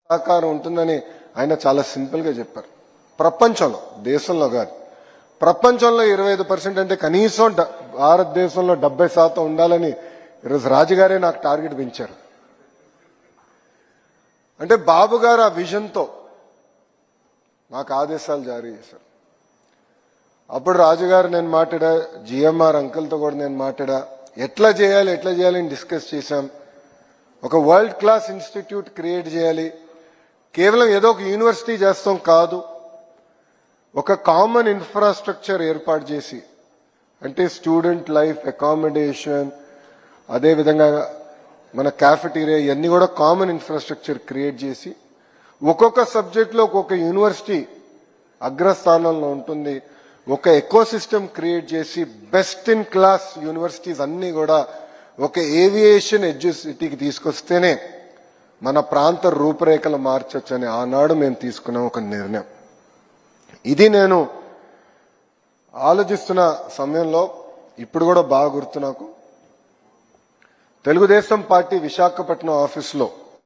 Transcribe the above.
సహకారం ఉంటుందని ఆయన చాలా సింపుల్గా చెప్పారు. ప్రపంచంలో, దేశంలో కాదు, ప్రపంచంలో 25% అంటే కనీసం భారతదేశంలో 70% ఉండాలని ఈరోజు రాజుగారే నాకు టార్గెట్ పెంచారు. అంటే బాబు గారు ఆ విజన్తో నాకు ఆదేశాలు జారీ చేశారు. అప్పుడు రాజుగారు నేను మాట్లాడా, జిఎంఆర్ అంకుల్తో కూడా నేను మాట్లాడా, ఎట్లా చేయాలి డిస్కస్ చేశాం. ఒక వరల్డ్ క్లాస్ ఇన్స్టిట్యూట్ క్రియేట్ చేయాలి. కేవలం ఏదో ఒక యూనివర్సిటీ చేస్తాం కాదు, ఒక కామన్ ఇన్ఫ్రాస్ట్రక్చర్ ఏర్పాటు చేసి, అంటే స్టూడెంట్ లైఫ్, అకామిడేషన్, అదేవిధంగా మన క్యాఫెటీరియా, ఇవన్నీ కూడా కామన్ ఇన్ఫ్రాస్ట్రక్చర్ క్రియేట్ చేసి ఒక్కొక్క సబ్జెక్ట్లో ఒక్కొక్క యూనివర్సిటీ అగ్రస్థానంలో ఉంటుంది. ఒక ఎకోసిస్టమ్ క్రియేట్ చేసి బెస్ట్ ఇన్ క్లాస్ యూనివర్సిటీస్ అన్ని కూడా ఒక ఏవియేషన్ ఎడ్యుసిటీకి తీసుకొస్తేనే మన ప్రాంత రూపురేఖలు మార్చొచ్చని ఆనాడు మేము తీసుకున్నాం ఒక నిర్ణయం. ఇది నేను ఆలోచిస్తున్న సమయంలో ఇప్పుడు కూడా బాగా గుర్తు నాకు, తెలుగుదేశం పార్టీ విశాఖపట్నం ఆఫీసులో